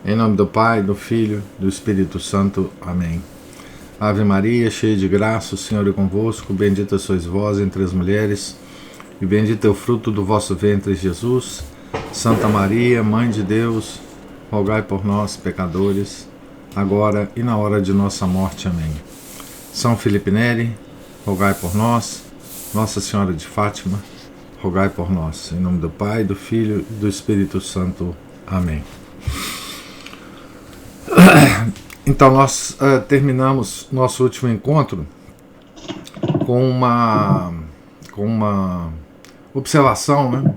Em nome do Pai, do Filho, do Espírito Santo. Amém. Ave Maria, cheia de graça, o Senhor é convosco. Bendita sois vós entre as mulheres, e bendito é o fruto do vosso ventre, Jesus. Santa Maria, Mãe de Deus, rogai por nós, pecadores, agora e na hora de nossa morte. Amém. São Felipe Neri, rogai por nós. Nossa Senhora de Fátima, rogai por nós. Em nome do Pai, do Filho e do Espírito Santo. Amém. Então, nós terminamos nosso último encontro com uma observação, né,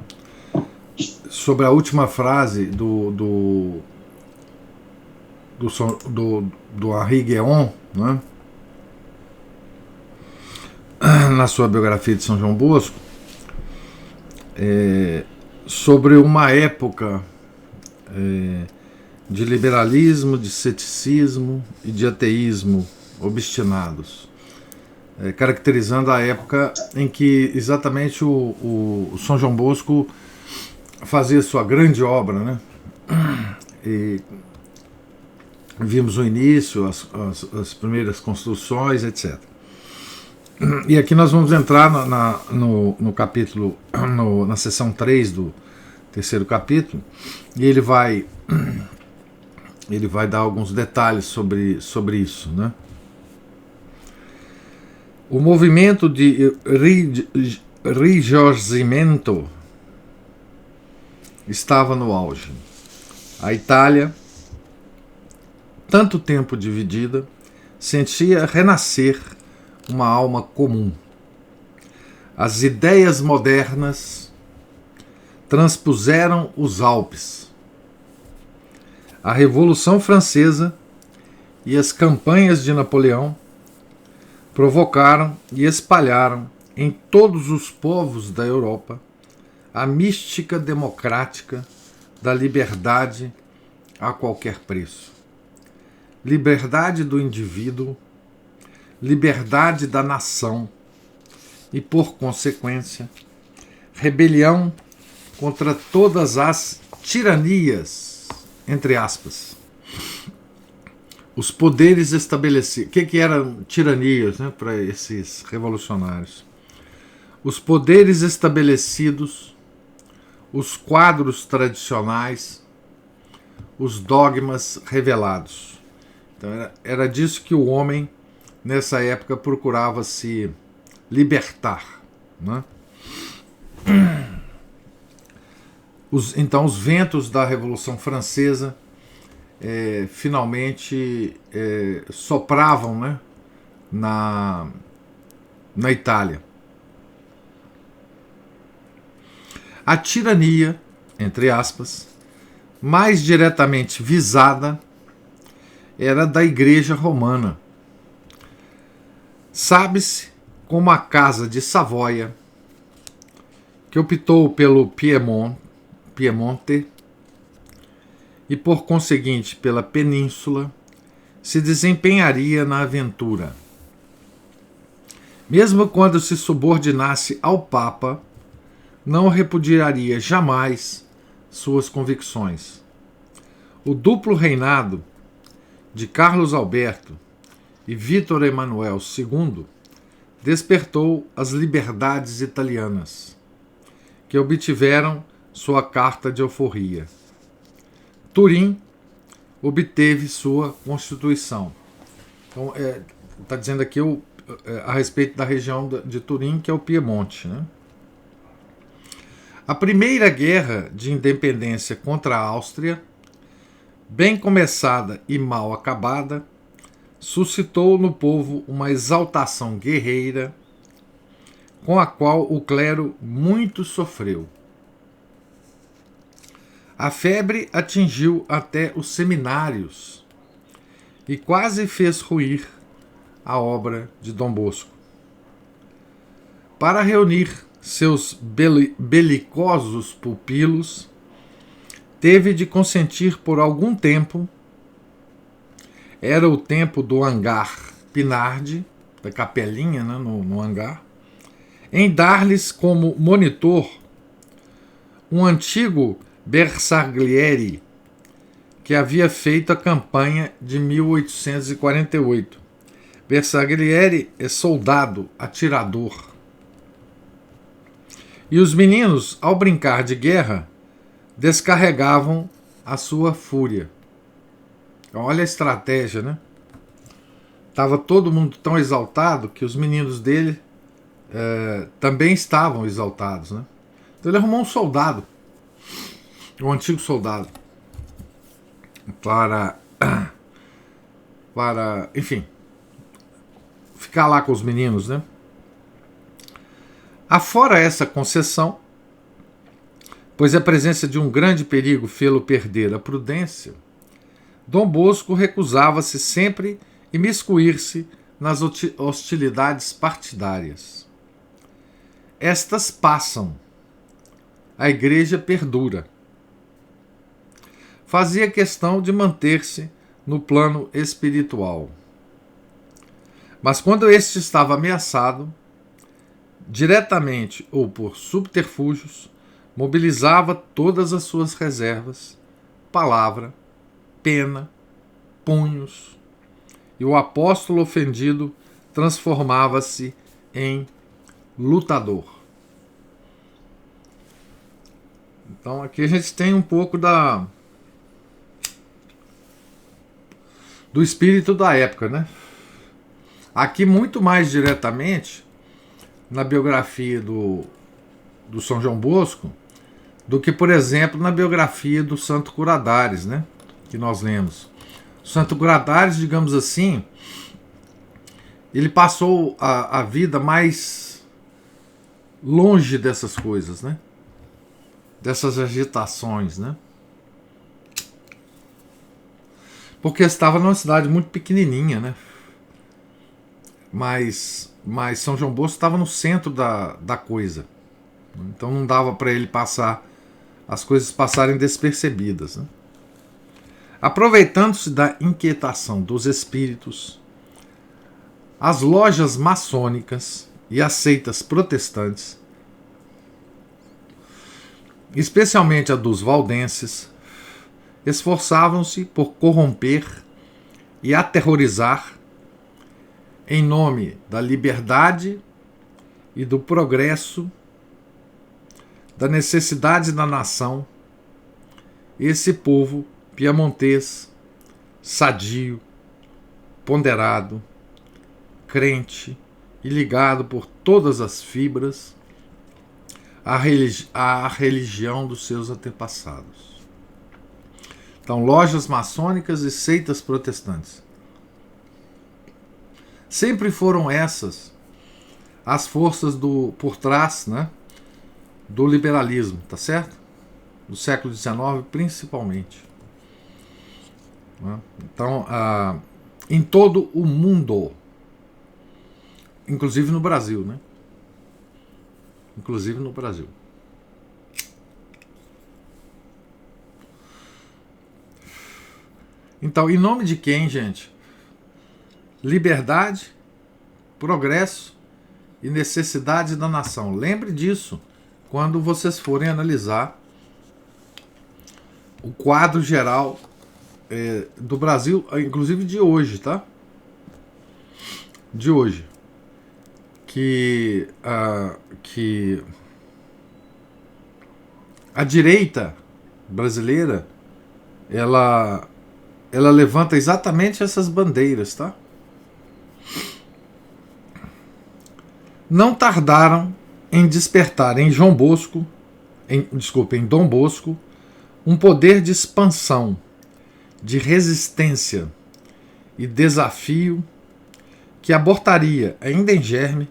sobre a última frase do Henri Guéon, né, na sua biografia de São João Bosco, sobre uma época de liberalismo, de ceticismo e de ateísmo obstinados, caracterizando a época em que exatamente o São João Bosco fazia sua grande obra, né? E vimos o início, as primeiras construções, etc. E aqui nós vamos entrar no capítulo, na seção 3 do terceiro capítulo, e ele vai dar alguns detalhes sobre isso, né? O movimento de Risorgimento estava no auge. A Itália, tanto tempo dividida, sentia renascer uma alma comum. As ideias modernas transpuseram os Alpes. A Revolução Francesa e as campanhas de Napoleão provocaram e espalharam em todos os povos da Europa a mística democrática da liberdade a qualquer preço. Liberdade do indivíduo, liberdade da nação e, por consequência, rebelião contra todas as tiranias, entre aspas. Os poderes estabelecidos. O que eram tiranias, né, para esses revolucionários? Os poderes estabelecidos, os quadros tradicionais, os dogmas revelados. Então era disso que o homem, nessa época, procurava se libertar, né? Então, os ventos da Revolução Francesa finalmente sopravam, né, na Itália. A tirania, entre aspas, mais diretamente visada era da Igreja Romana. Sabe-se como a Casa de Savoia, que optou pelo Piemonte e, por conseguinte, pela Península, se desempenharia na aventura. Mesmo quando se subordinasse ao Papa, não repudiaria jamais suas convicções. O duplo reinado de Carlos Alberto e Vítor Emanuel II despertou as liberdades italianas, que obtiveram sua carta de alforria. Turim obteve sua Constituição. Então, está dizendo aqui a respeito da região de Turim, que é o Piemonte, né? A primeira guerra de independência contra a Áustria, bem começada e mal acabada, suscitou no povo uma exaltação guerreira com a qual o clero muito sofreu. A febre atingiu até os seminários e quase fez ruir a obra de Dom Bosco. Para reunir seus belicosos pupilos, teve de consentir por algum tempo, era o tempo do hangar Pinardi, da capelinha, né, no hangar, em dar-lhes como monitor um antigo Bersaglieri, que havia feito a campanha de 1848. Bersaglieri é soldado, atirador. E os meninos, ao brincar de guerra, descarregavam a sua fúria. Olha a estratégia, né? Estava todo mundo tão exaltado que os meninos dele também estavam exaltados, né? Então ele arrumou um soldado, um antigo soldado, para enfim, ficar lá com os meninos, né? Afora essa concessão, pois a presença de um grande perigo fê-lo perder a prudência, Dom Bosco recusava-se sempre imiscuir-se nas hostilidades partidárias. Estas passam, a Igreja perdura. Fazia questão de manter-se no plano espiritual. Mas quando este estava ameaçado, diretamente ou por subterfúgios, mobilizava todas as suas reservas, palavra, pena, punhos, e o apóstolo ofendido transformava-se em lutador. Então aqui a gente tem um pouco do espírito da época, né? Aqui muito mais diretamente na biografia do São João Bosco do que, por exemplo, na biografia do Santo Curadares, né? Que nós lemos. O Santo Curadares, digamos assim, ele passou a vida mais longe dessas coisas, né? Dessas agitações, né? Porque estava numa cidade muito pequenininha, né? Mas São João Bosco estava no centro da coisa. Então não dava para ele as coisas passarem despercebidas, né? Aproveitando-se da inquietação dos espíritos, as lojas maçônicas e as seitas protestantes, especialmente a dos valdenses, esforçavam-se por corromper e aterrorizar em nome da liberdade e do progresso, da necessidade da nação, esse povo piamontês, sadio, ponderado, crente e ligado por todas as fibras à religião dos seus antepassados. Então, lojas maçônicas e seitas protestantes. Sempre foram essas as forças por trás, né, do liberalismo, tá certo? Do século XIX, principalmente. Então, em todo o mundo, inclusive no Brasil, né? Inclusive no Brasil. Então, em nome de quem, gente? Liberdade, progresso e necessidade da nação. Lembre disso quando vocês forem analisar o quadro geral do Brasil, inclusive de hoje, tá? De hoje. Que a direita brasileira ela levanta exatamente essas bandeiras, tá? Não tardaram em despertar em Dom Bosco, um poder de expansão, de resistência e desafio que abortaria, ainda em germe,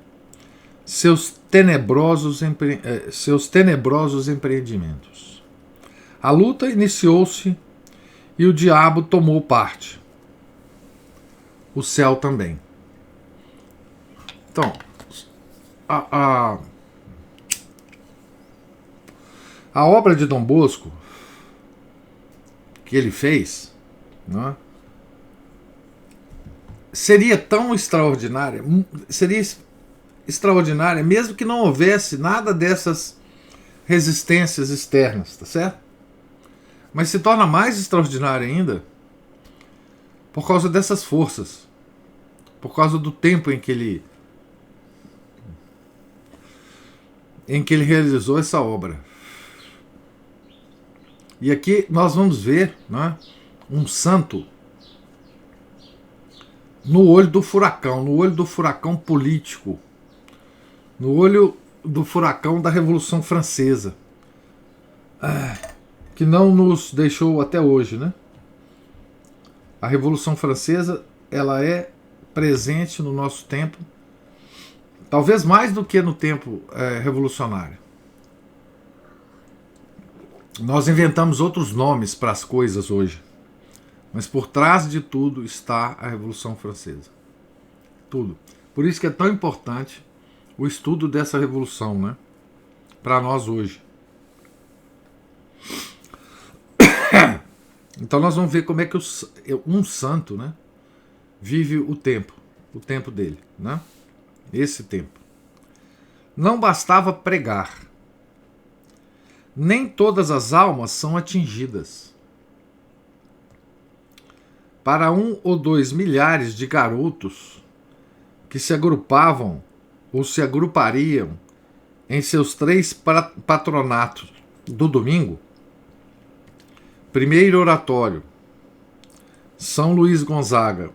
seus tenebrosos empreendimentos. A luta iniciou-se e o diabo tomou parte. O céu também. Então, a obra de Dom Bosco que ele fez, né, seria tão extraordinária, mesmo que não houvesse nada dessas resistências externas, tá certo? Mas se torna mais extraordinário ainda por causa dessas forças, por causa do tempo em que ele realizou essa obra. E aqui nós vamos ver, né, um santo no olho do furacão político, no olho do furacão da Revolução Francesa, que não nos deixou até hoje, né? A Revolução Francesa, ela é presente no nosso tempo, talvez mais do que no tempo revolucionário. Nós inventamos outros nomes para as coisas hoje, mas por trás de tudo está a Revolução Francesa. Tudo. Por isso que é tão importante o estudo dessa revolução, né? Para nós hoje. Então nós vamos ver como é que um santo, né, vive o tempo dele, né? Esse tempo. Não bastava pregar. Nem todas as almas são atingidas. Para 1 ou 2 milhares de garotos que se agrupavam ou se agrupariam em seus 3 patronatos do domingo, primeiro oratório, São Luís Gonzaga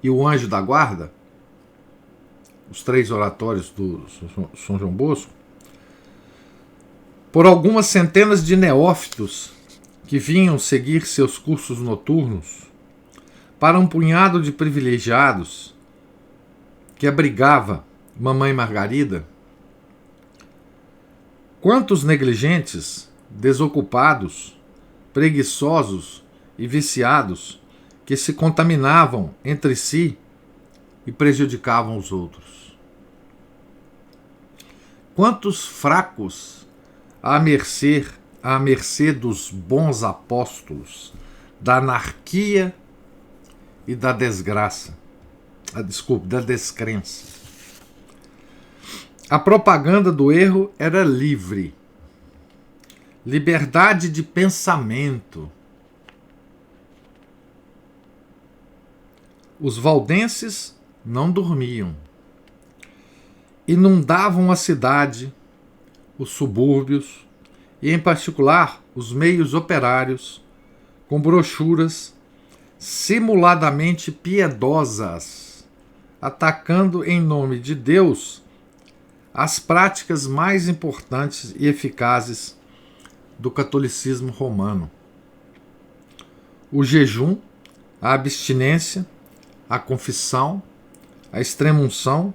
e o Anjo da Guarda, os 3 oratórios do São João Bosco, por algumas centenas de neófitos que vinham seguir seus cursos noturnos, para um punhado de privilegiados que abrigava Mamãe Margarida, quantos negligentes, desocupados, preguiçosos e viciados que se contaminavam entre si e prejudicavam os outros. Quantos fracos à mercê dos bons apóstolos, da anarquia e da desgraça, da descrença. A propaganda do erro era livre. Liberdade de pensamento. Os valdenses não dormiam. Inundavam a cidade, os subúrbios e, em particular, os meios operários, com brochuras simuladamente piedosas, atacando em nome de Deus as práticas mais importantes e eficazes do catolicismo romano: o jejum, a abstinência, a confissão, a extrema-unção,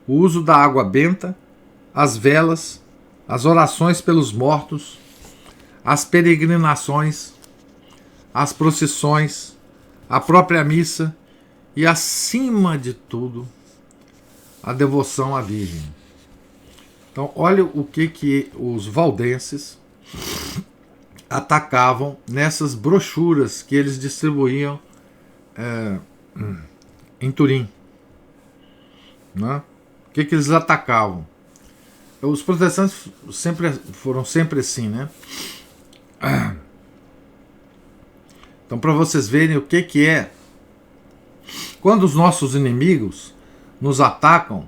o uso da água benta, as velas, as orações pelos mortos, as peregrinações, as procissões, a própria missa e, acima de tudo, a devoção à Virgem. Então, olha o que os valdenses atacavam nessas brochuras que eles distribuíam em Turim. Né? O que eles atacavam? Os protestantes foram sempre assim, né? Então, para vocês verem o que é, quando os nossos inimigos nos atacam,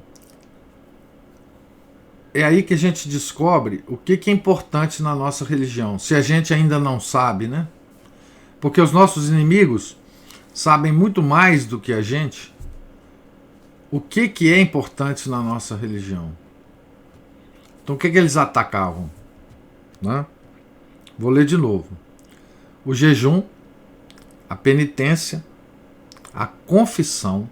é aí que a gente descobre o que é importante na nossa religião, se a gente ainda não sabe, né? Porque os nossos inimigos sabem muito mais do que a gente o que é importante na nossa religião. Então, o que eles atacavam? Né? Vou ler de novo. O jejum, a penitência, a confissão,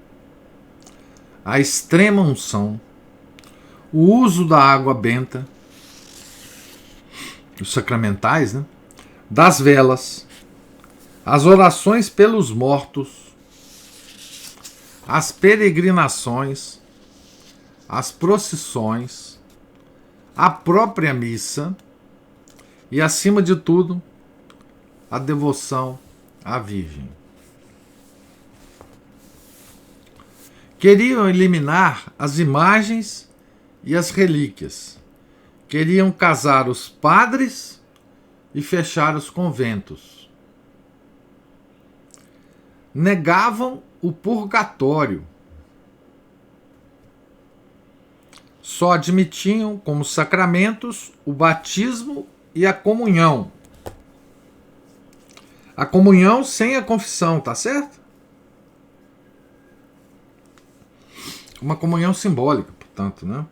a extrema-unção, o uso da água benta, os sacramentais, né? Das velas, as orações pelos mortos, as peregrinações, as procissões, a própria missa e, acima de tudo, a devoção à Virgem. Queriam eliminar as imagens e as relíquias. Queriam casar os padres e fechar os conventos. Negavam o purgatório. Só admitiam como sacramentos o batismo e a comunhão. A comunhão sem a confissão, tá certo? Uma comunhão simbólica, portanto, né?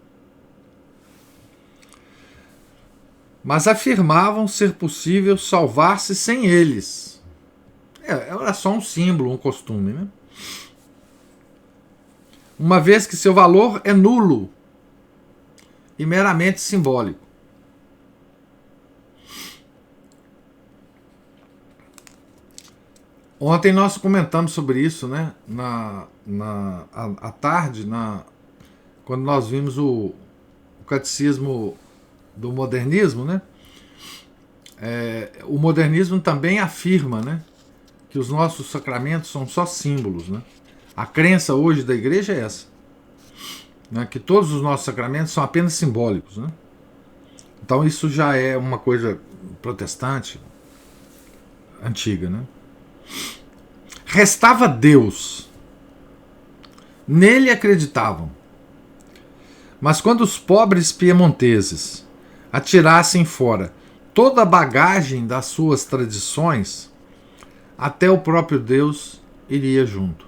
Mas afirmavam ser possível salvar-se sem eles. Era só um símbolo, um costume, né? Uma vez que seu valor é nulo e meramente simbólico. Ontem nós comentamos sobre isso, né? À tarde, quando nós vimos o catecismo do modernismo, né? O modernismo também afirma, né, que os nossos sacramentos são só símbolos, né? A crença hoje da igreja é essa, né, que todos os nossos sacramentos são apenas simbólicos, né? Então isso já é uma coisa protestante antiga, né? Restava Deus. Nele acreditavam. Mas quando os pobres piemonteses atirassem fora toda a bagagem das suas tradições, até o próprio Deus iria junto.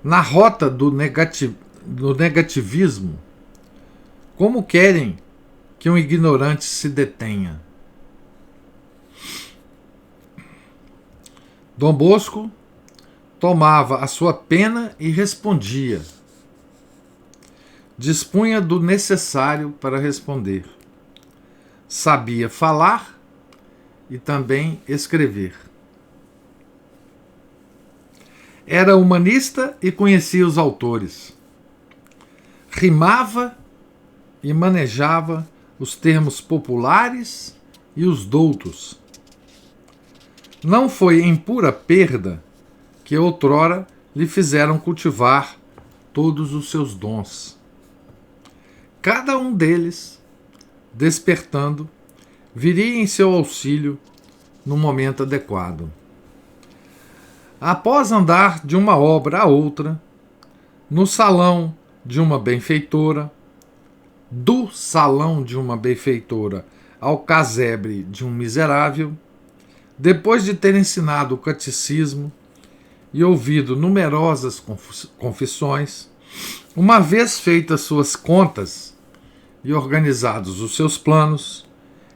Na rota do negativismo, como querem que um ignorante se detenha? Dom Bosco tomava a sua pena e respondia. Dispunha do necessário para responder. Sabia falar e também escrever. Era humanista e conhecia os autores. Rimava e manejava os termos populares e os doutos. Não foi em pura perda que outrora lhe fizeram cultivar todos os seus dons. Cada um deles, despertando, viria em seu auxílio no momento adequado. Após andar de uma obra a outra, no salão de uma benfeitora, do salão de uma benfeitora ao casebre de um miserável, depois de ter ensinado o catecismo e ouvido numerosas confissões, uma vez feitas suas contas e organizados os seus planos,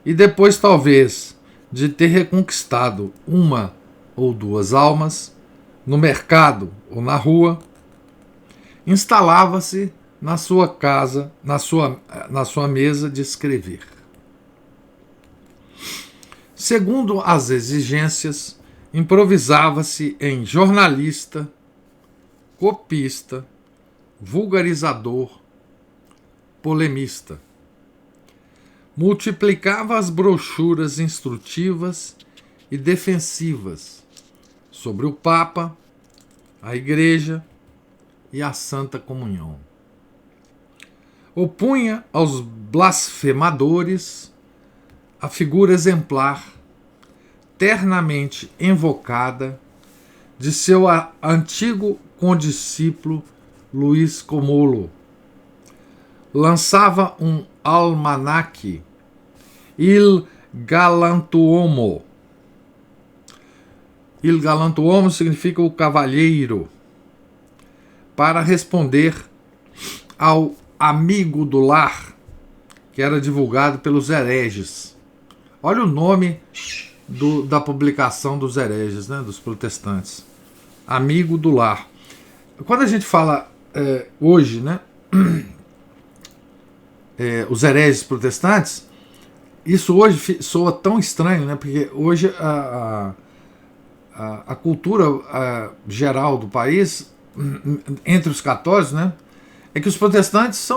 e depois talvez de ter reconquistado uma ou duas almas, no mercado ou na rua, instalava-se na sua casa, na sua mesa de escrever. Segundo as exigências, improvisava-se em jornalista, copista, vulgarizador, polemista. Multiplicava as brochuras instrutivas e defensivas sobre o Papa, a Igreja e a Santa Comunhão. Opunha aos blasfemadores a figura exemplar, ternamente invocada, de seu antigo condiscípulo Luís Comolo. Lançava um almanaque, Il Galantuomo. Il Galantuomo significa o cavalheiro, para responder ao amigo do lar, que era divulgado pelos hereges. Olha o nome da publicação dos hereges, né, dos protestantes. Amigo do lar. Quando a gente fala hoje, né, os hereges protestantes, isso hoje soa tão estranho, né, porque hoje a cultura geral do país, entre os católicos, né, é que os protestantes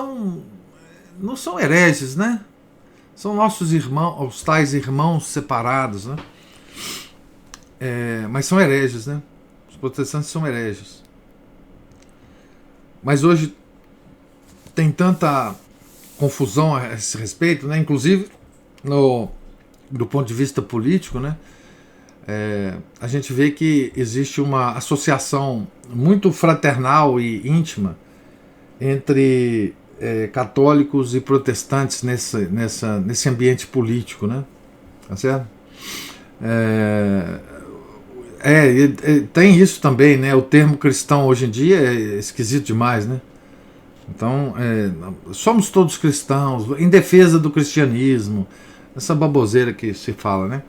não são hereges, né? São nossos irmãos, os tais irmãos separados, né? Mas são hereges, né? Os protestantes são hereges. Mas hoje tem tanta confusão a esse respeito, né? Inclusive do ponto de vista político, né, a gente vê que existe uma associação muito fraternal e íntima entre católicos e protestantes nesse ambiente político, né? Tá certo? Tem isso também, né? O termo cristão hoje em dia é esquisito demais, né? Então, somos todos cristãos, em defesa do cristianismo, essa baboseira que se fala, né?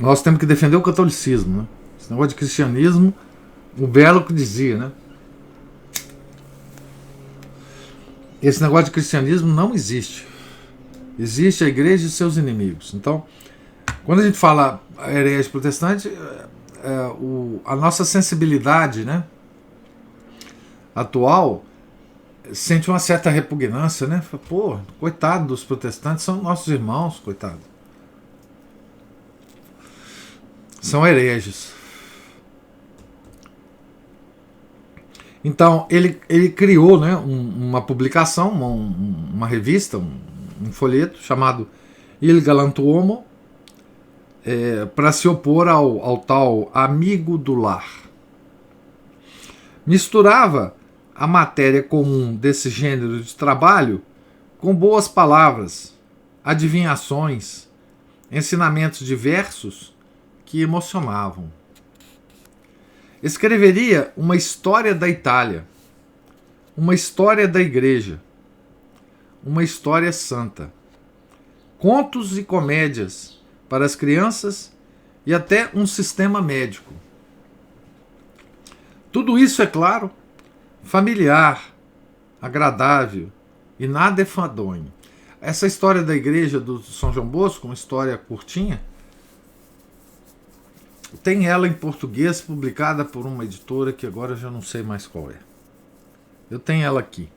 Nós temos que defender o catolicismo, né? Esse negócio de cristianismo, o Belo que dizia, né? Esse negócio de cristianismo não existe. Existe a igreja e seus inimigos. Então, quando a gente fala herege protestante, a nossa sensibilidade, né, atual sente uma certa repugnância, né? Pô, coitado dos protestantes, são nossos irmãos, coitado. São hereges. Então, ele criou, né, uma publicação, uma revista, um folheto chamado Il Galantuomo, para se opor ao tal amigo do lar. Misturava a matéria comum desse gênero de trabalho com boas palavras, adivinhações, ensinamentos diversos que emocionavam. Escreveria uma história da Itália, uma história da Igreja, uma história santa, contos e comédias para as crianças e até um sistema médico. Tudo isso, é claro, familiar, agradável e nada enfadonho. Essa história da Igreja do São João Bosco, uma história curtinha, tem ela em português, publicada por uma editora que agora eu já não sei mais qual é. Eu tenho ela aqui.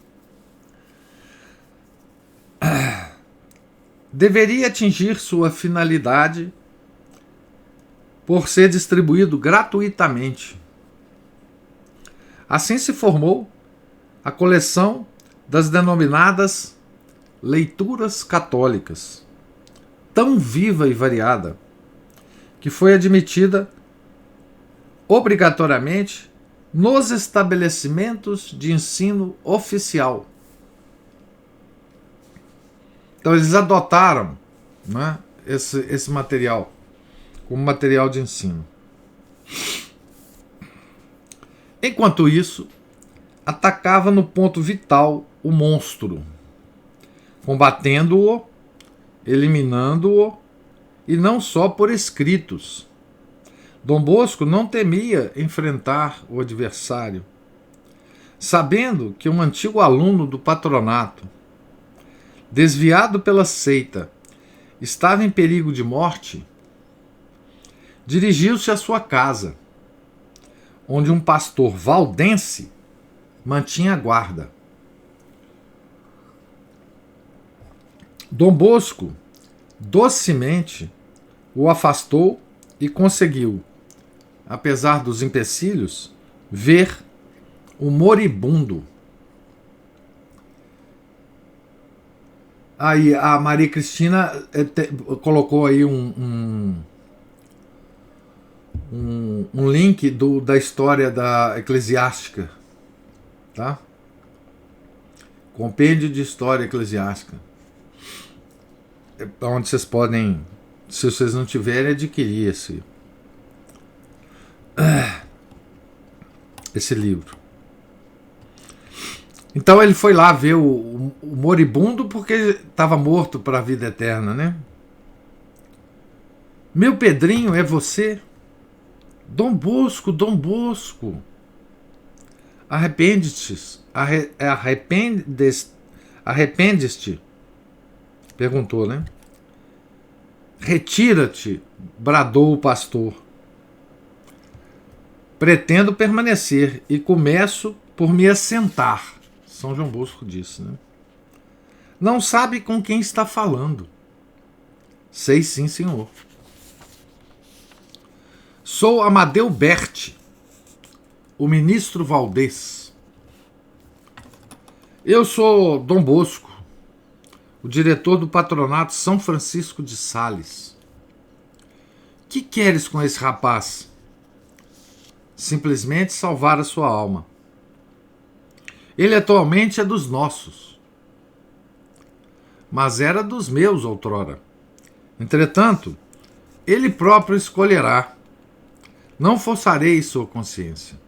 Deveria atingir sua finalidade por ser distribuído gratuitamente. Assim se formou a coleção das denominadas leituras católicas, tão viva e variada, que foi admitida obrigatoriamente nos estabelecimentos de ensino oficial. Então eles adotaram, né, esse material como material de ensino. Enquanto isso, atacava no ponto vital o monstro, combatendo-o, eliminando-o, e não só por escritos. Dom Bosco não temia enfrentar o adversário, sabendo que um antigo aluno do patronato, desviado pela seita, estava em perigo de morte. Dirigiu-se à sua casa, onde um pastor valdense mantinha a guarda. Dom Bosco docemente o afastou e conseguiu, apesar dos empecilhos, ver o moribundo. Aí a Maria Cristina colocou aí um link da história da eclesiástica, tá? Compêndio de História Eclesiástica, onde vocês podem, se vocês não tiverem, adquirir esse livro. Então ele foi lá ver o moribundo porque estava morto para a vida eterna, né? Meu Pedrinho, é você? Dom Bosco, Dom Bosco. Arrependes-te? Arrependes-te? Perguntou, né? Retira-te, bradou o pastor. Pretendo permanecer e começo por me assentar. São João Bosco disse, né? Não sabe com quem está falando. Sei sim, senhor. Sou Amadeu Berti, o ministro Valdez. Eu sou Dom Bosco, o diretor do patronato São Francisco de Sales. Que queres com esse rapaz? Simplesmente salvar a sua alma. Ele atualmente é dos nossos, mas era dos meus outrora. Entretanto, ele próprio escolherá. Não forçarei sua consciência.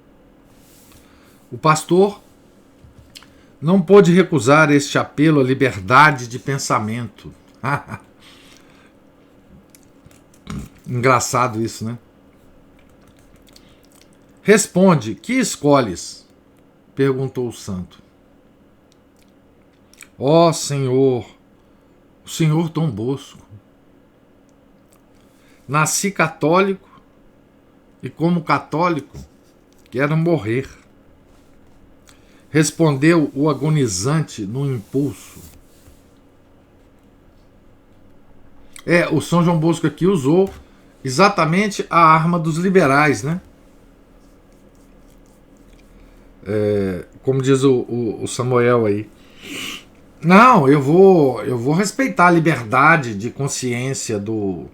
O pastor não pôde recusar este apelo à liberdade de pensamento. Engraçado isso, né? Responde, que escolhes? Perguntou o santo. Ó Senhor, o Senhor Dom Bosco. Nasci católico e, como católico, quero morrer. Respondeu o agonizante no impulso. O São João Bosco aqui usou exatamente a arma dos liberais, né? Como diz o Samuel aí. Não, eu vou respeitar a liberdade de consciência do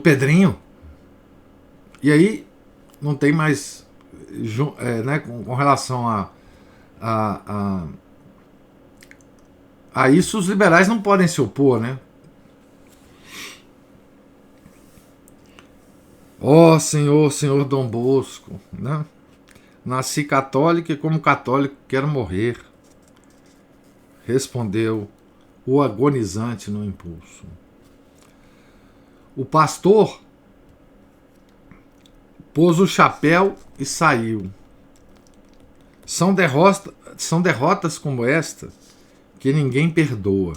Pedrinho. E aí não tem mais, né, com relação a isso, os liberais não podem se opor, né? Ó Senhor Dom Bosco, né? Nasci católico e, como católico, quero morrer. Respondeu o agonizante no impulso. O pastor pôs o chapéu e saiu. São derrotas como esta que ninguém perdoa.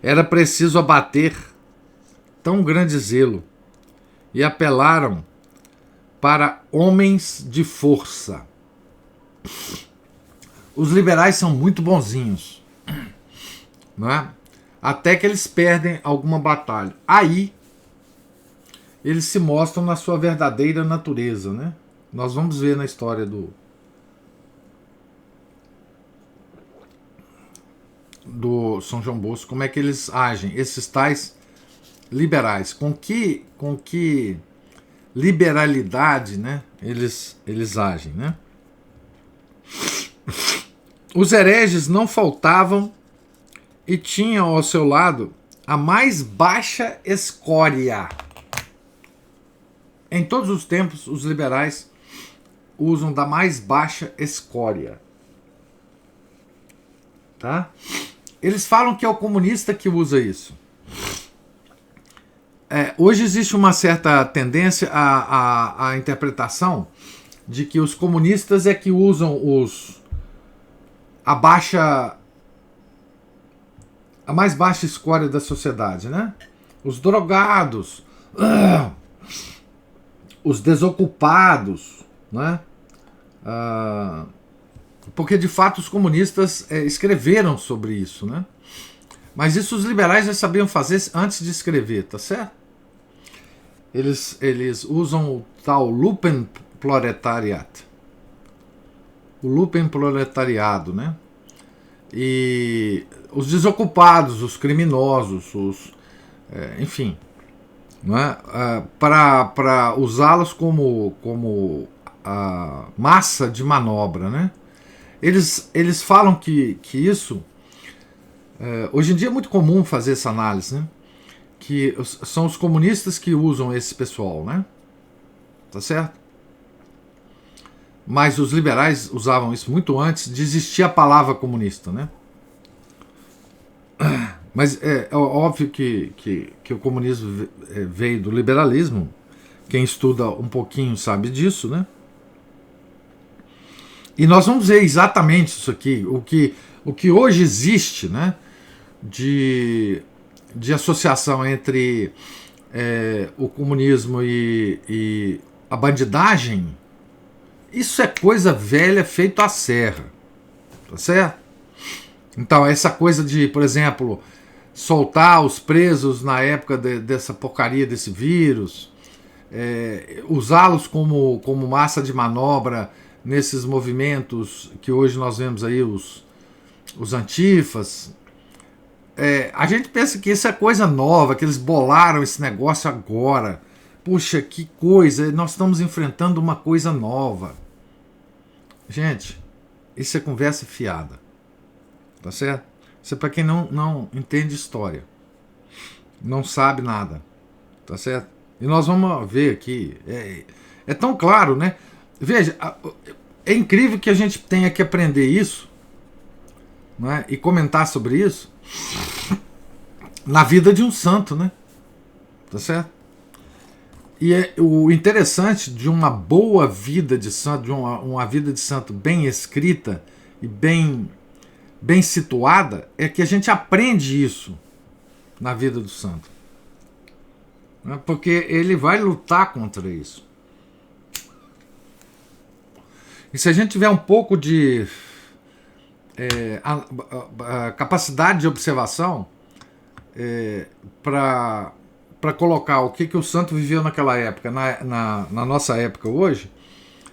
Era preciso abater tão grande zelo e apelaram para homens de força. Os liberais são muito bonzinhos, não é? Até que eles perdem alguma batalha. Aí eles se mostram na sua verdadeira natureza, né? Nós vamos ver na história do São João Bosco como é que eles agem, esses tais liberais, com que liberalidade, né, eles agem, né? Os hereges não faltavam e tinham ao seu lado a mais baixa escória. Em todos os tempos, os liberais usam da mais baixa escória. Tá? Eles falam que é o comunista que usa isso. Hoje existe uma certa tendência à interpretação de que os comunistas é que usam a mais baixa escória da sociedade, né? Os drogados, os desocupados, né? Porque de fato os comunistas escreveram sobre isso, né? Mas isso os liberais já sabiam fazer antes de escrever, tá certo? Eles usam o tal Lupenproletariat. O Lupenproletariado, né? E os desocupados, os criminosos, enfim, não é? Para usá-los como massa de manobra, né? Eles falam que isso, hoje em dia é muito comum fazer essa análise, né? Que são os comunistas que usam esse pessoal, né? Tá certo? Mas os liberais usavam isso muito antes de existir a palavra comunista, né? Mas é óbvio que o comunismo veio do liberalismo. Quem estuda um pouquinho sabe disso, né? E nós vamos ver exatamente isso aqui, o que hoje existe, né? De associação entre o comunismo e a bandidagem. Isso é coisa velha feito à serra, tá certo? Então essa coisa de, por exemplo, soltar os presos na época dessa porcaria desse vírus, usá-los como massa de manobra nesses movimentos que hoje nós vemos aí, os os antifas. A gente pensa que isso é coisa nova, que eles bolaram esse negócio agora. Puxa, que coisa, nós estamos enfrentando uma coisa nova. Gente, isso é conversa fiada. Tá certo? Isso é para quem não entende história. Não sabe nada. Tá certo? E nós vamos ver aqui. É tão claro, né? Veja, é incrível que a gente tenha que aprender isso, não é? E comentar sobre isso na vida de um santo, né? Tá certo? E o interessante de uma boa vida de santo, de uma vida de santo bem escrita e bem situada, é que a gente aprende isso na vida do santo. Né? Porque ele vai lutar contra isso. E se a gente tiver um pouco de a capacidade de observação para colocar o que o santo viveu naquela época, na nossa época hoje,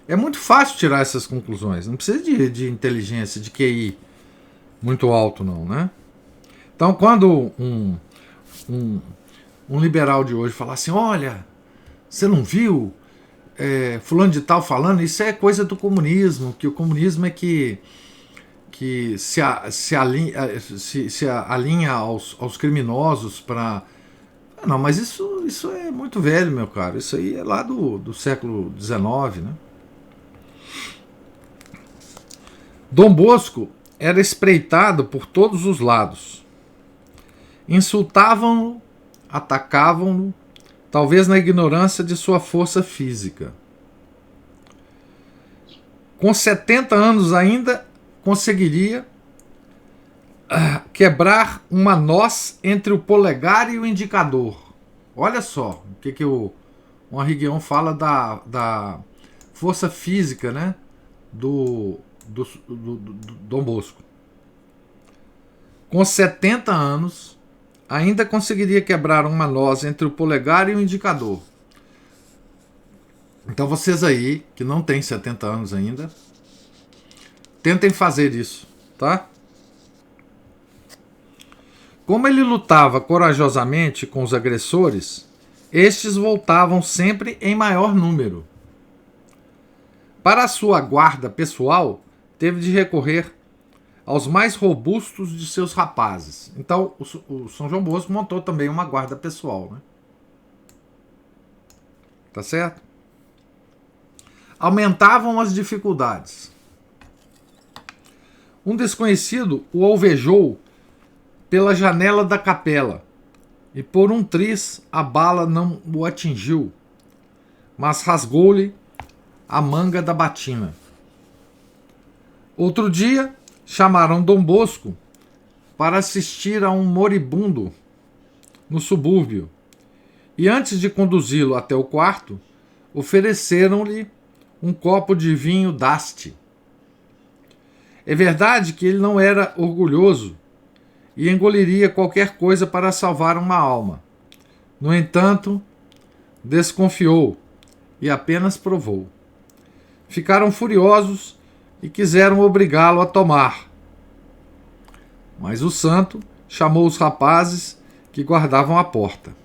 é muito fácil tirar essas conclusões. Não precisa de inteligência, de QI muito alto, não, né? Então, quando um liberal de hoje falar assim, olha, você não viu fulano de tal falando, isso é coisa do comunismo, que o comunismo é que se alinha aos criminosos para... Não, mas isso é muito velho, meu caro. Isso aí é lá do século XIX, né? Dom Bosco era espreitado por todos os lados. Insultavam-no, atacavam-no, talvez na ignorância de sua força física. Com 70 anos ainda conseguiria quebrar uma noz entre o polegar e o indicador. Olha só o que o Henri Guion fala da força física, né, do Dom Bosco. Com 70 anos, ainda conseguiria quebrar uma noz entre o polegar e o indicador. Então vocês aí, que não têm 70 anos ainda, tentem fazer isso, tá? Como ele lutava corajosamente com os agressores, estes voltavam sempre em maior número. Para a sua guarda pessoal, teve de recorrer aos mais robustos de seus rapazes. Então, o São João Bosco montou também uma guarda pessoal, né? Tá certo? Aumentavam as dificuldades. Um desconhecido o alvejou pela janela da capela, e por um triz a bala não o atingiu, mas rasgou-lhe a manga da batina. Outro dia, chamaram Dom Bosco para assistir a um moribundo no subúrbio, e antes de conduzi-lo até o quarto, ofereceram-lhe um copo de vinho d'Asti. É verdade que ele não era orgulhoso e engoliria qualquer coisa para salvar uma alma. No entanto, desconfiou e apenas provou. Ficaram furiosos e quiseram obrigá-lo a tomar. Mas o santo chamou os rapazes que guardavam a porta.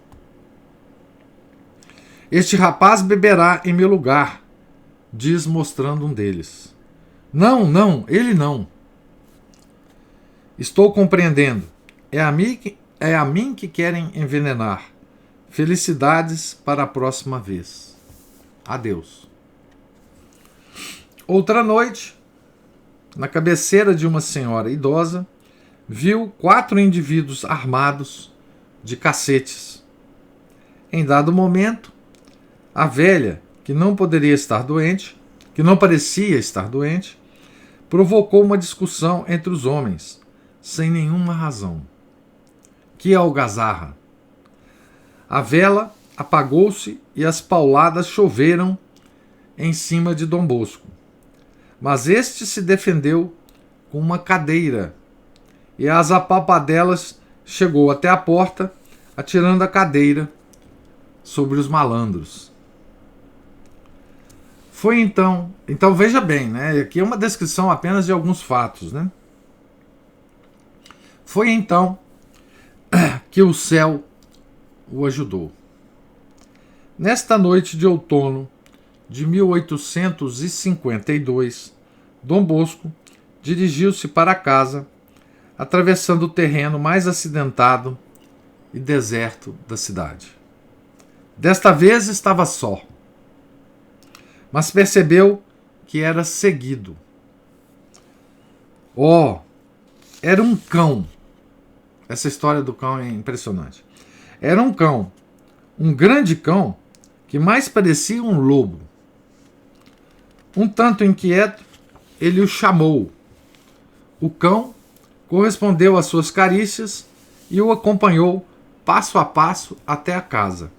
Este rapaz beberá em meu lugar, diz mostrando um deles. Não, ele não. Estou compreendendo. É a mim que querem envenenar. Felicidades para a próxima vez. Adeus. Outra noite, na cabeceira de uma senhora idosa, viu 4 indivíduos armados de cacetes. Em dado momento, a velha, que não parecia estar doente, provocou uma discussão entre os homens, sem nenhuma razão. Que algazarra! A vela apagou-se e as pauladas choveram em cima de Dom Bosco. Mas este se defendeu com uma cadeira, e às apalpadelas chegou até a porta, atirando a cadeira sobre os malandros. Foi então veja bem, né? Aqui é uma descrição apenas de alguns fatos, né? Foi então que o céu o ajudou. Nesta noite de outono de 1852, Dom Bosco dirigiu-se para casa, atravessando o terreno mais acidentado e deserto da cidade. Desta vez estava só, mas percebeu que era seguido. Era um cão. Essa história do cão é impressionante. Era um cão, um grande cão, que mais parecia um lobo. Um tanto inquieto, ele o chamou. O cão correspondeu às suas carícias e o acompanhou passo a passo até a casa.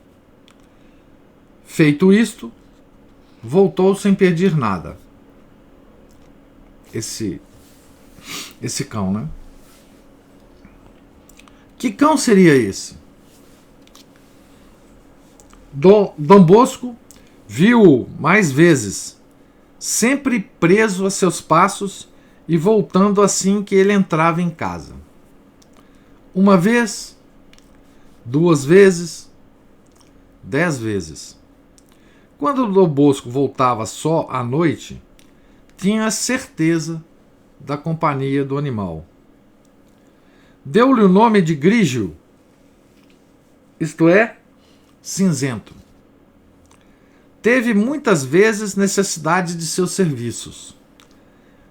Feito isto, voltou sem pedir nada. Esse cão, né? Que cão seria esse? Dom Bosco viu-o mais vezes, sempre preso a seus passos e voltando assim que ele entrava em casa. Uma vez, 2 vezes, 10 vezes. Quando Dom Bosco voltava só à noite, tinha certeza da companhia do animal. Deu-lhe o nome de Grígio, isto é, cinzento. Teve muitas vezes necessidade de seus serviços.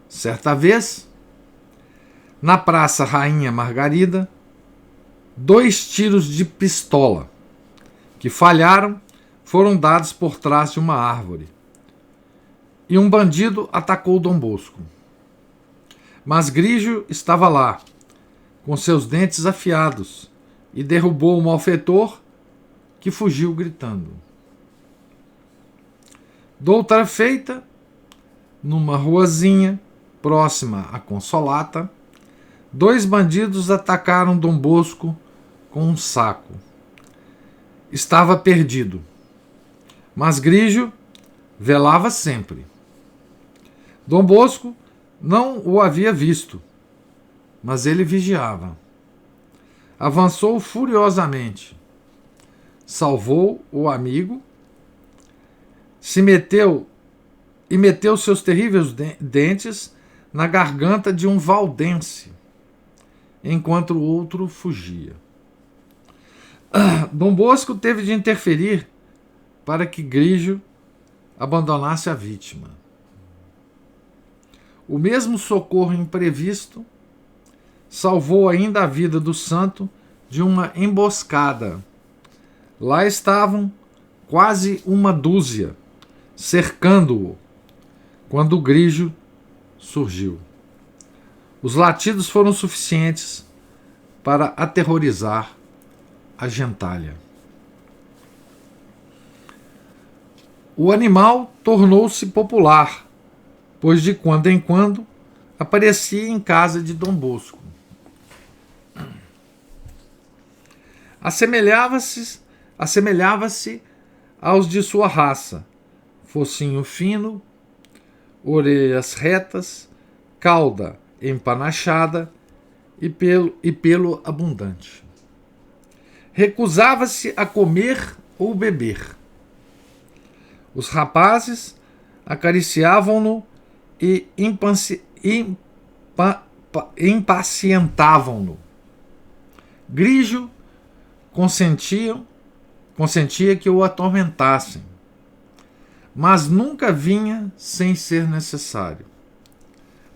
Certa vez, na Praça Rainha Margarida, 2 tiros de pistola, que falharam, foram dados por trás de uma árvore. E um bandido atacou Dom Bosco. Mas Grígio estava lá, com seus dentes afiados, e derrubou o malfeitor, que fugiu gritando. Doutra feita, numa ruazinha próxima à Consolata, 2 bandidos atacaram Dom Bosco com um saco. Estava perdido, mas Grígio velava sempre. Dom Bosco não o havia visto, mas ele vigiava. Avançou furiosamente, salvou o amigo, meteu seus terríveis dentes na garganta de um valdense, enquanto o outro fugia. Dom Bosco teve de interferir para que Grígio abandonasse a vítima. O mesmo socorro imprevisto salvou ainda a vida do santo de uma emboscada. Lá estavam quase 1 dúzia, cercando-o, quando o Grígio surgiu. Os latidos foram suficientes para aterrorizar a gentalha. O animal tornou-se popular, pois de quando em quando aparecia em casa de Dom Bosco. Assemelhava-se aos de sua raça, focinho fino, orelhas retas, cauda empanachada e pelo abundante. Recusava-se a comer ou beber. Os rapazes acariciavam-no e impacientavam-no. Grígio consentia que o atormentassem, mas nunca vinha sem ser necessário.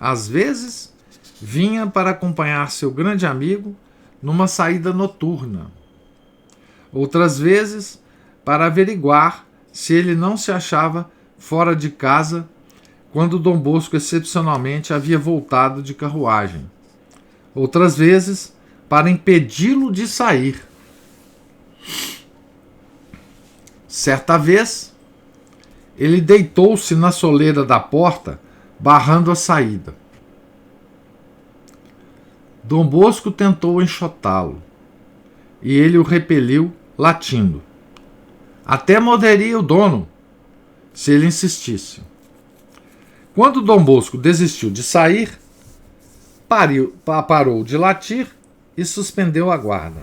Às vezes, vinha para acompanhar seu grande amigo numa saída noturna. Outras vezes, para averiguar se ele não se achava fora de casa quando Dom Bosco excepcionalmente havia voltado de carruagem. Outras vezes, para impedi-lo de sair. Certa vez, ele deitou-se na soleira da porta, barrando a saída. Dom Bosco tentou enxotá-lo, e ele o repeliu, latindo. Até morderia o dono, se ele insistisse. Quando Dom Bosco desistiu de sair, parou de latir e suspendeu a guarda.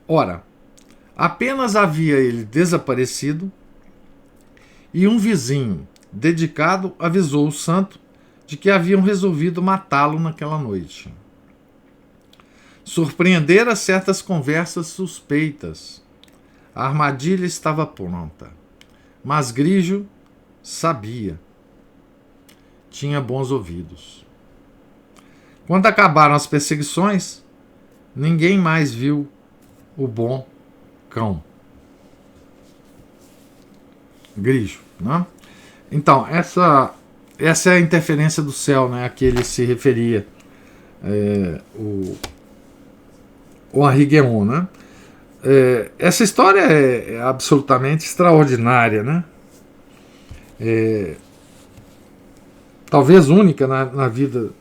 Ora, apenas havia ele desaparecido e um vizinho dedicado avisou o santo de que haviam resolvido matá-lo naquela noite. Surpreendera certas conversas suspeitas. A armadilha estava pronta, mas Grigio sabia. Tinha bons ouvidos. Quando acabaram as perseguições, ninguém mais viu o bom cão. Grigio, né? Então, essa é a interferência do céu, né, a que ele se referia, o Henri Guéon, né? Essa história é absolutamente extraordinária, né? Talvez única na vida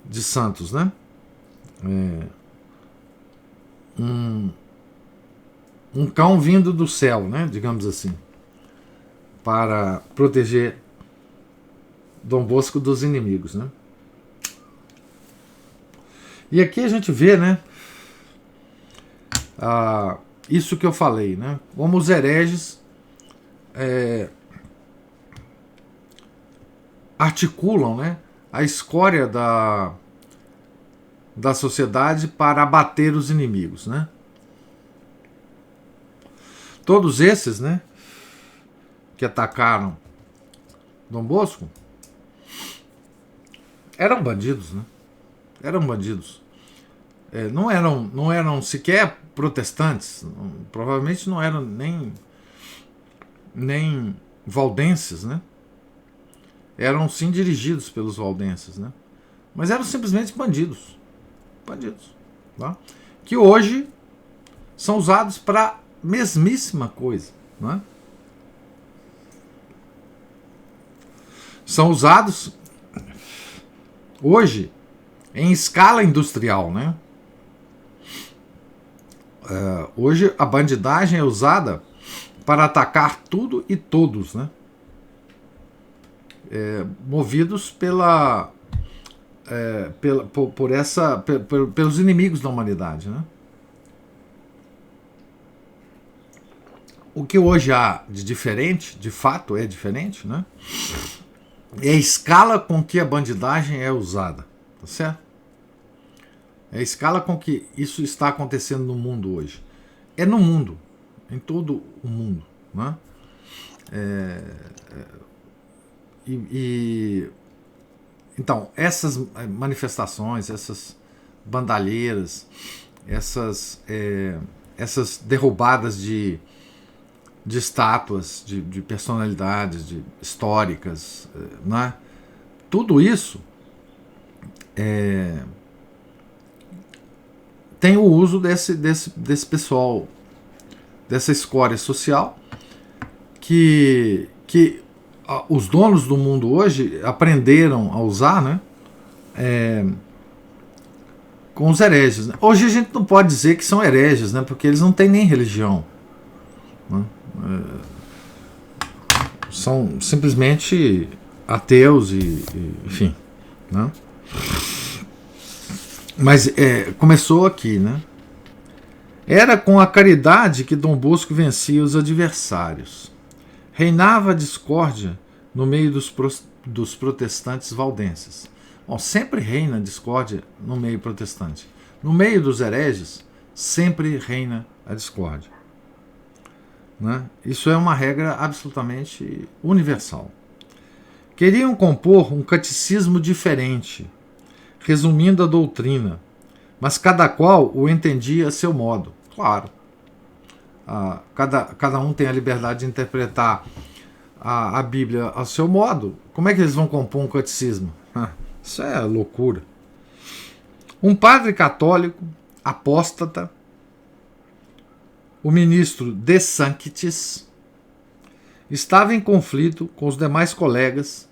de Santos, né? Um cão vindo do céu, né? Digamos assim, para proteger Dom Bosco dos inimigos, né? E aqui a gente vê, né? Isso que eu falei, né? Como os hereges articulam, né, a escória da sociedade para abater os inimigos, né? Todos esses, né, que atacaram Dom Bosco eram bandidos, né? Eram bandidos. Não eram sequer protestantes, provavelmente não eram nem valdenses, né? Eram sim dirigidos pelos valdenses, né? Mas eram simplesmente bandidos, tá? Que hoje são usados para a mesmíssima coisa, né? São usados hoje em escala industrial, né? Hoje a bandidagem é usada para atacar tudo e todos, né? Movidos pelos inimigos da humanidade, né? O que hoje há de diferente, de fato é diferente, né? É a escala com que a bandidagem é usada, tá certo? É a escala com que isso está acontecendo no mundo hoje. É no mundo, em todo o mundo, né? Então, essas manifestações, essas bandalheiras, essas derrubadas de estátuas, de personalidades históricas, né? Tudo isso tem o uso desse pessoal, dessa escória social que os donos do mundo hoje aprenderam a usar, né? Com os hereges, né? Hoje a gente não pode dizer que são hereges, né? Porque eles não têm nem religião, né? São simplesmente ateus enfim, né? Mas começou aqui, né? Era com a caridade que Dom Bosco vencia os adversários. Reinava a discórdia no meio dos protestantes valdenses. Bom, sempre reina a discórdia no meio protestante. No meio dos hereges, sempre reina a discórdia, né? Isso é uma regra absolutamente universal. Queriam compor um catecismo diferente, resumindo a doutrina, mas cada qual o entendia a seu modo. Claro, cada um tem a liberdade de interpretar a Bíblia ao seu modo. Como é que eles vão compor um catecismo? Isso é loucura. Um padre católico, apóstata, o ministro De Sanctis, estava em conflito com os demais colegas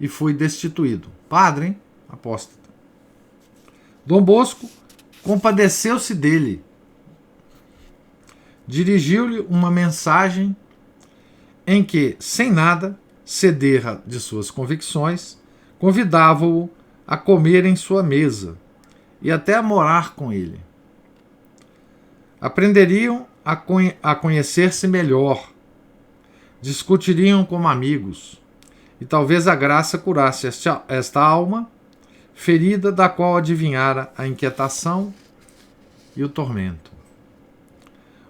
e foi destituído. Padre, hein? Apóstata. Dom Bosco compadeceu-se dele. Dirigiu-lhe uma mensagem em que, sem nada ceder de suas convicções, convidava-o a comer em sua mesa e até a morar com ele. Aprenderiam a conhecer-se melhor, discutiriam como amigos, e talvez a graça curasse esta alma ferida da qual adivinhara a inquietação e o tormento.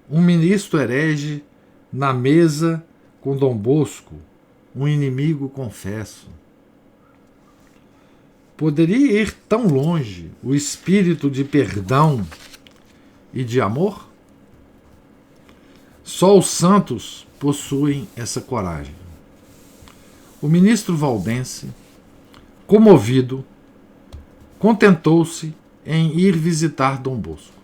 Um ministro herege na mesa com Dom Bosco, um inimigo confesso. Poderia ir tão longe o espírito de perdão e de amor? Só os santos possuem essa coragem. O ministro valdense, comovido, contentou-se em ir visitar Dom Bosco.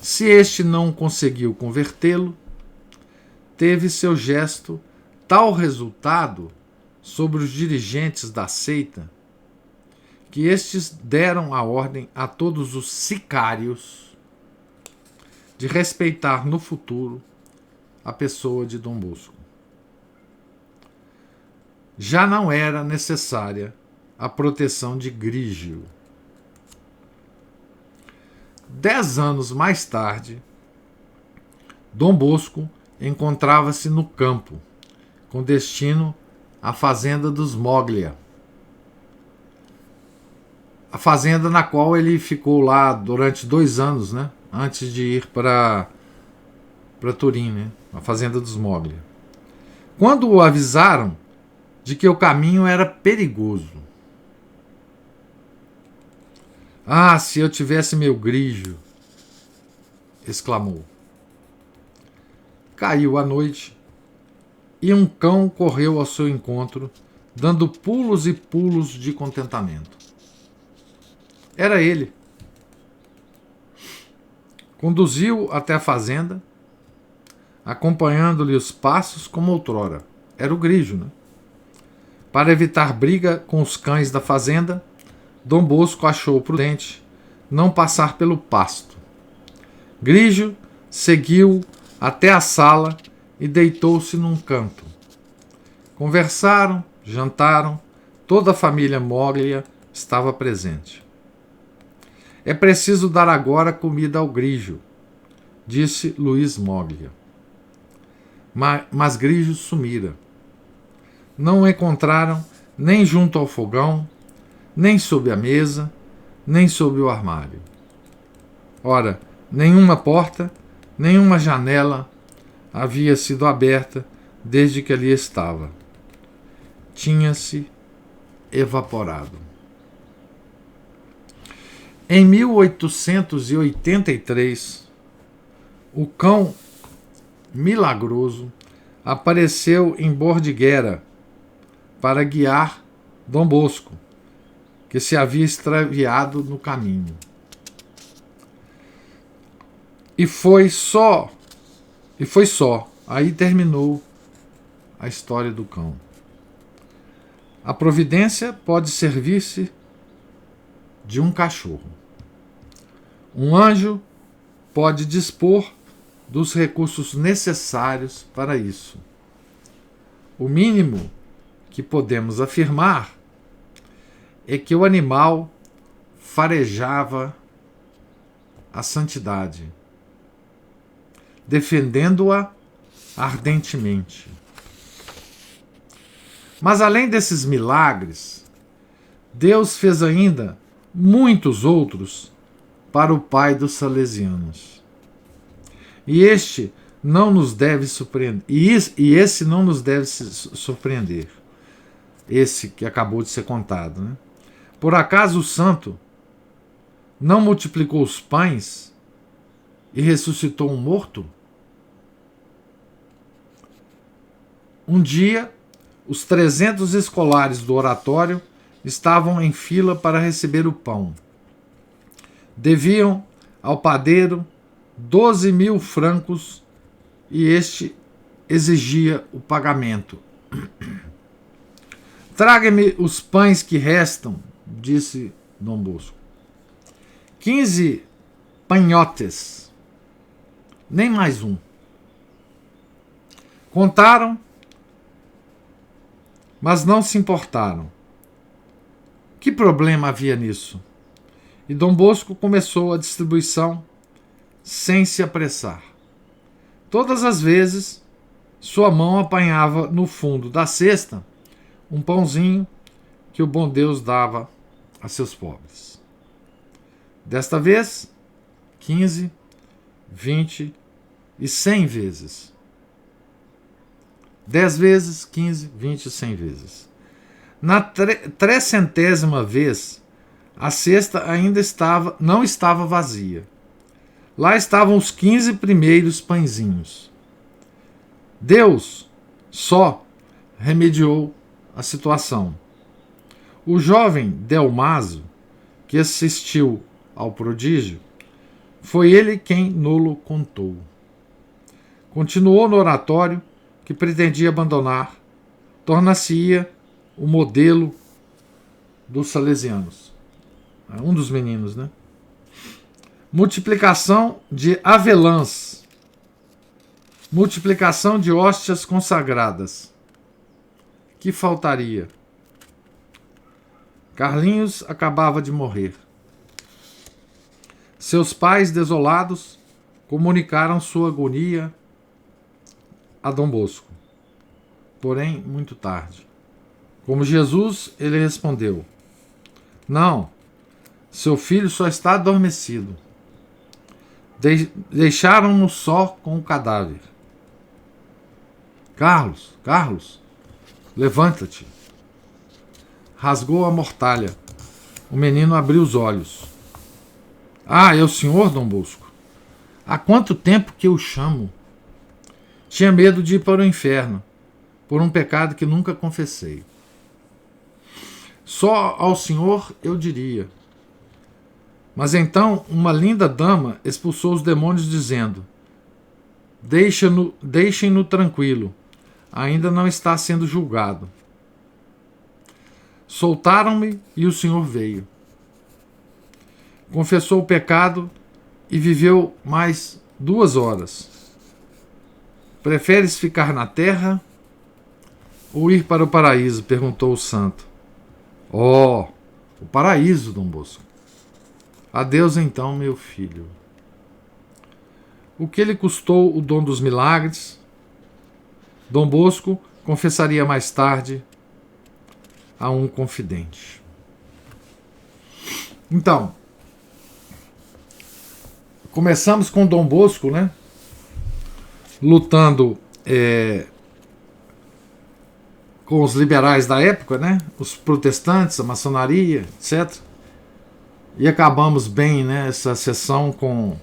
Se este não conseguiu convertê-lo, teve seu gesto tal resultado sobre os dirigentes da seita que estes deram a ordem a todos os sicários de respeitar no futuro a pessoa de Dom Bosco. Já não era necessária a proteção de Grígio. 10 anos mais tarde, Dom Bosco encontrava-se no campo, com destino à fazenda dos Moglia, a fazenda na qual ele ficou lá durante 2 anos, né, antes de ir para Turim, né, a fazenda dos Moglia. Quando o avisaram de que o caminho era perigoso. Ah, se eu tivesse meu Grígio! Exclamou. Caiu a noite e um cão correu ao seu encontro, dando pulos e pulos de contentamento. Era ele. Conduziu até a fazenda, acompanhando-lhe os passos como outrora. Era o Grígio, né? Para evitar briga com os cães da fazenda, Dom Bosco achou prudente não passar pelo pasto. Grígio seguiu até a sala e deitou-se num canto. Conversaram, jantaram, toda a família Moglia estava presente. É preciso dar agora comida ao Grígio, disse Luís Moglia. Mas Grígio sumira. Não o encontraram nem junto ao fogão, nem sob a mesa, nem sob o armário. Ora, nenhuma porta, nenhuma janela havia sido aberta desde que ali estava. Tinha-se evaporado. Em 1883, o cão milagroso apareceu em Bordighera para guiar Dom Bosco, que se havia extraviado no caminho. E foi só. Aí terminou a história do cão. A providência pode servir-se de um cachorro. Um anjo pode dispor dos recursos necessários para isso. O mínimo que podemos afirmar é que o animal farejava a santidade, defendendo-a ardentemente. Mas além desses milagres, Deus fez ainda muitos outros para o pai dos salesianos. E este não nos deve surpreender. E esse não nos deve surpreender. Esse que acabou de ser contado, né? Por acaso o santo não multiplicou os pães e ressuscitou um morto? Um dia, os 300 escolares do oratório estavam em fila para receber o pão. Deviam ao padeiro 12.000 francos e este exigia o pagamento. Traga-me os pães que restam, disse Dom Bosco. 15 panhotes, nem mais um. Contaram, mas não se importaram. Que problema havia nisso? e Dom Bosco começou a distribuição sem se apressar. Todas as vezes, sua mão apanhava no fundo da cesta um pãozinho que o bom Deus dava a seus pobres. Desta vez, 15, 20 e 100 vezes. 10 vezes, 15, 20 e 100 vezes. Na 300ª vez, a cesta ainda não estava vazia. Lá estavam os 15 primeiros pãezinhos. Deus só remediou a situação. O jovem Delmaso, que assistiu ao prodígio, foi ele quem no-lo contou. Continuou no oratório que pretendia abandonar, tornar-se-ia o modelo dos salesianos. Um dos meninos, né? Multiplicação de avelãs. Multiplicação de hóstias consagradas. Que faltaria? Carlinhos acabava de morrer. Seus pais, desolados, comunicaram sua agonia a Dom Bosco. Porém, muito tarde. Como Jesus, ele respondeu: não, seu filho só está adormecido. Deixaram-no só com o cadáver. Carlos, levanta-te. Rasgou a mortalha. O menino abriu os olhos. Ah, é o senhor, Dom Bosco? Há quanto tempo que eu chamo? Tinha medo de ir para o inferno, por um pecado que nunca confessei. Só ao senhor eu diria. Mas então uma linda dama expulsou os demônios, dizendo: deixem-no tranquilo, ainda não está sendo julgado. Soltaram-me e o senhor veio. Confessou o pecado e viveu mais 2 horas. Preferes ficar na terra ou ir para o paraíso? Perguntou o santo. Oh, o paraíso, Dom Bosco. Adeus então, meu filho. O que lhe custou o dom dos milagres? Dom Bosco confessaria mais tarde a um confidente. Então, começamos com Dom Bosco, né? Lutando com os liberais da época, né? Os protestantes, a maçonaria, etc. E acabamos bem, né, essa sessão com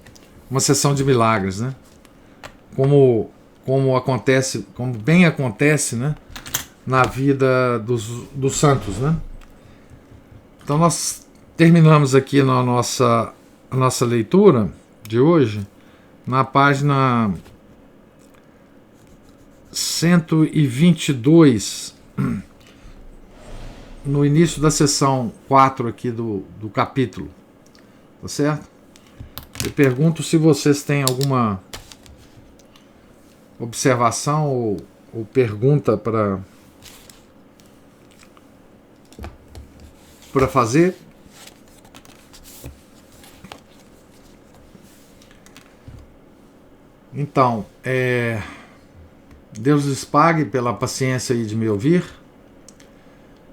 uma sessão de milagres, né? Como bem acontece, né, na vida dos santos, né? Então nós terminamos aqui a nossa leitura de hoje na página 122, no início da seção 4 aqui do capítulo, tá certo? Eu pergunto se vocês têm alguma observação ou pergunta para fazer. Então, Deus lhes pague pela paciência aí de me ouvir.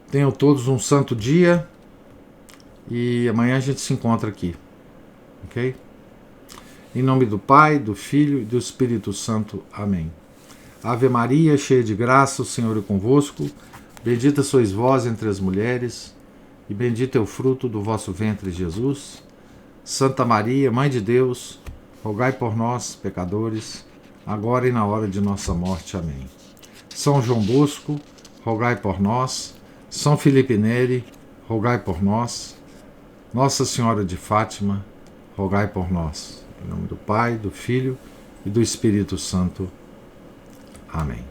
Tenham todos um santo dia e amanhã a gente se encontra aqui, ok? Em nome do Pai, do Filho e do Espírito Santo. Amém. Ave Maria, cheia de graça, o Senhor é convosco. Bendita sois vós entre as mulheres e bendito é o fruto do vosso ventre, Jesus. Santa Maria, Mãe de Deus, rogai por nós, pecadores, agora e na hora de nossa morte. Amém. São João Bosco, rogai por nós. São Felipe Neri, rogai por nós. Nossa Senhora de Fátima, rogai por nós. Em nome do Pai, do Filho e do Espírito Santo. Amém.